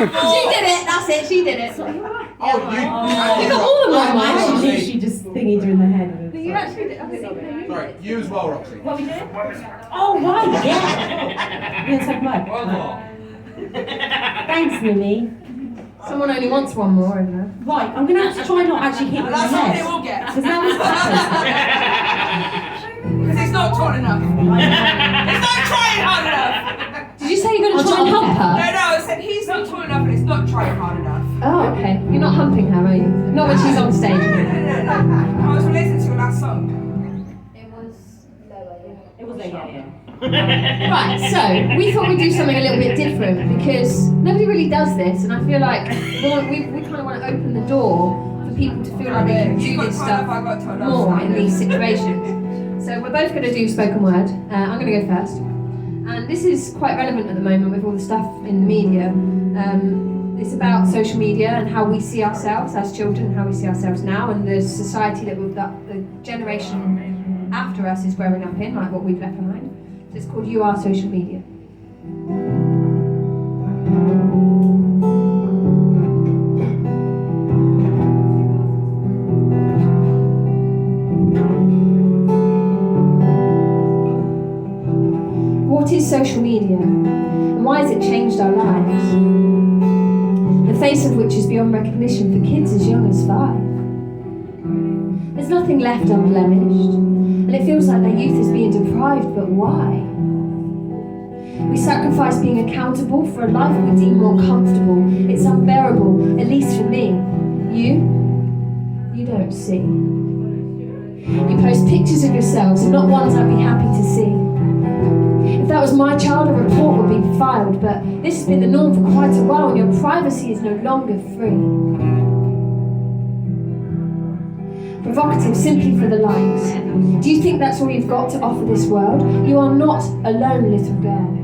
did it, that's it, she did it. You got all of my mind. She just thingied her in the head. You actually did. Sorry, you as well, Roxy. What we doing? Oh, right, yeah. Yes, like what? One more. Thanks, Millie. Someone only wants one more, isn't there? Right, I'm going to have to try not actually hit you in the That's what head. they will get. Because now it's happened. Because it's not tall enough. It's not trying hard enough. Did you say you're going to try and help No, her? I said he's not tall enough and it's not trying hard enough. Oh, okay. You're not humping her, are you? Not when she's on stage. No. I was related to her last song. It was lower, It was like, yeah. Right, so we thought we'd do something a little bit different because nobody really does this, and I feel like we kind of want to open the door for people to feel like they can do this stuff more in these situations. So we're both going to do spoken word. I'm going to go first. And this is quite relevant at the moment with all the stuff in the media. It's about social media and how we see ourselves as children, how we see ourselves now, and the society that the generation after us is growing up in, like what we've left behind. So it's called You Are Social Media. What is social media, and why has it changed our lives? The face of which is beyond recognition for kids as young as 5. There's nothing left unblemished, and it feels like their youth is being deprived, but why? We sacrifice being accountable for a life we deem more comfortable. It's unbearable, at least for me. You don't see. You post pictures of yourselves, and not ones I'd be happy to see. If that was my child, a report would be filed, but this has been the norm for quite a while, and your privacy is no longer free. Provocative simply for the likes. Do you think that's all you've got to offer this world? You are not alone, little girl.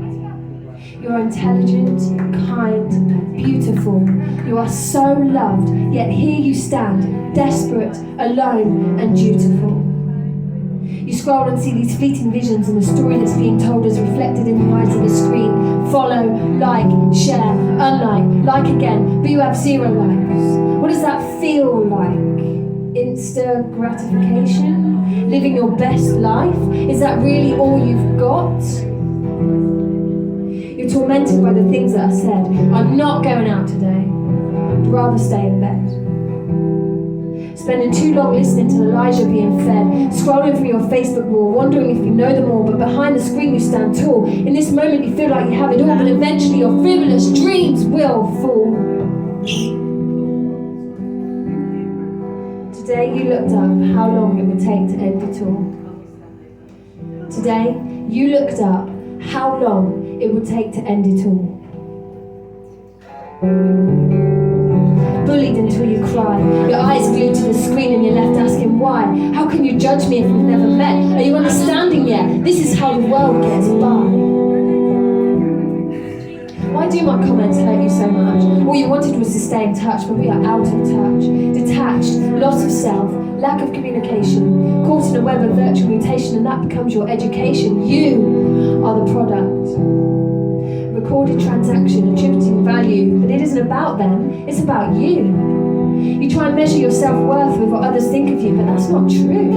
You are intelligent, kind, beautiful. You are so loved, yet here you stand, desperate, alone, and dutiful. You scroll and see these fleeting visions, and the story that's being told is reflected in the eyes of the screen. Follow, like, share, unlike, like again, but you have 0 likes. What does that feel like? Insta gratification? Living your best life? Is that really all you've got? You're tormented by the things that are said. I'm not going out today. I'd rather stay in bed. Spending too long listening to the lies you're being fed, scrolling through your Facebook wall, wondering if you know them all, but behind the screen you stand tall. In this moment you feel like you have it all, but eventually your frivolous dreams will fall. Today you looked up how long it would take to end it all. Today you looked up how long it would take to end it all. Bullied until you cry, your eyes glued to the screen and you're left asking why. How can you judge me if we've never met? Are you understanding yet? This is how the world gets by. Why do my comments hurt you so much? All you wanted was to stay in touch, but we are out of touch. Detached, loss of self, lack of communication, caught in a web of virtual mutation, and that becomes your education. You are the product. Recorded transaction, attributing value, but it isn't about them, it's about you. You try and measure your self-worth with what others think of you, but that's not true.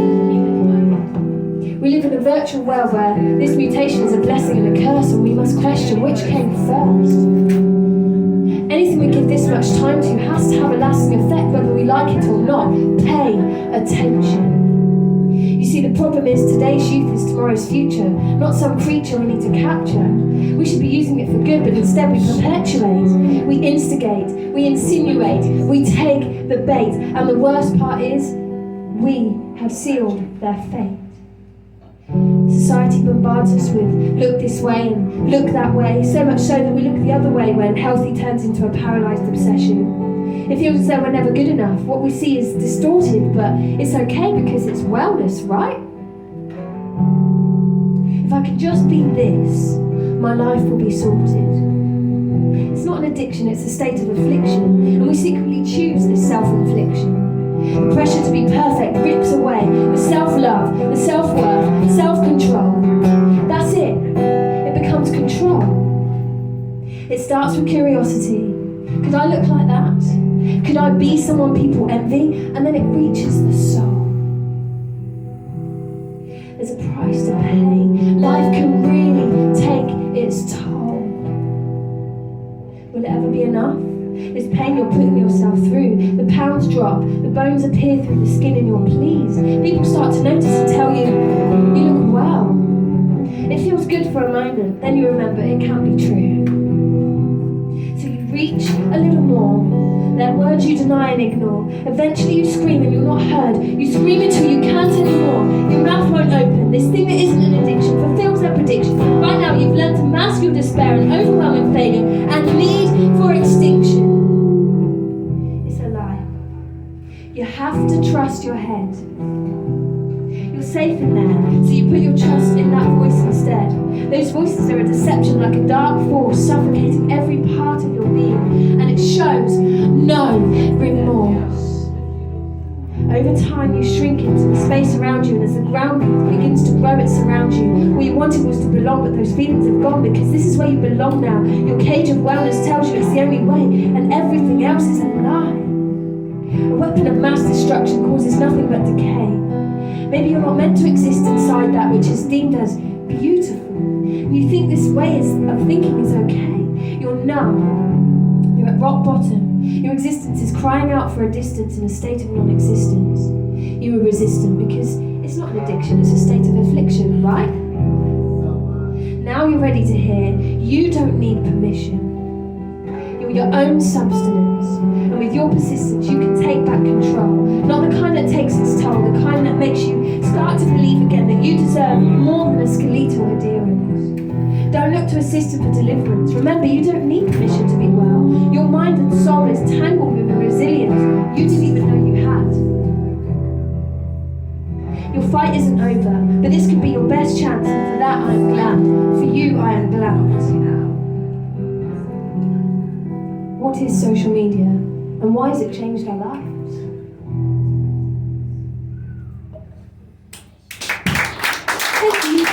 We live in a virtual world where this mutation is a blessing and a curse, and we must question which came first. Anything we give this much time to has to have a lasting effect, whether we like it or not. Pay attention. You see, the problem is today's youth is tomorrow's future, not some creature we need to capture. We should be using it for good, but instead we perpetuate, we instigate, we insinuate, we take the bait, and the worst part is, we have sealed their fate. Society bombards us with look this way and look that way, so much so that we look the other way when healthy turns into a paralysed obsession. It feels as though we're never good enough. What we see is distorted, but it's okay because it's wellness, right? If I could just be this, my life will be sorted. It's not an addiction, it's a state of affliction, and we secretly choose this self-infliction. The pressure to be perfect rips away the self-love, the self-worth, self-control. That's it. It becomes control. It starts with curiosity. Could I look like that? Could I be someone people envy? And then it reaches the soul. There's a price to pay. Life can really take its toll. Will it ever be enough? This pain you're putting yourself through, the pounds drop, the bones appear through the skin and you're pleased. People start to notice and tell you, you look well. It feels good for a moment, then you remember it can't be true. So you reach a little more, there are words you deny and ignore. Eventually you scream and you're not heard. You scream until you can't anymore. Your mouth won't open. This thing that isn't an addiction fulfills their prediction. By now you've learned to mask your despair and overwhelming failure and lead for extinction. It's a lie. You have to trust your head. You're safe in there, so you put your trust in that voice instead. Those voices are a deception, like a dark force suffocating every part of your being, and it shows no remorse. Over time you shrink into the space around you, and as the ground begins to grow it surrounds you. What you wanted was to belong, but those feelings have gone, because this is where you belong now. Your cage of wellness tells you it's the only way, and everything else is a lie. A weapon of mass destruction causes nothing but decay. Maybe you're not meant to exist inside that which is deemed as beautiful. And you think this way of thinking is okay. You're numb. You're at rock bottom. Your existence is crying out for a distance in a state of non-existence. You are resistant because it's not an addiction, it's a state of affliction, right? Now you're ready to hear, you don't need permission. You're your own substance. And with your persistence, you can take back control. Not the kind that takes its toll, the kind that makes you start to believe again that you deserve more than a skeletal adherence. Don't look to a system for deliverance. Remember, you don't need permission to be well. Your mind and soul is tangled with a resilience you didn't even know you had. Your fight isn't over, but this could be your best chance, and for that I am glad. For you, I am glad. What is social media, and why has it changed our lives? Thank you.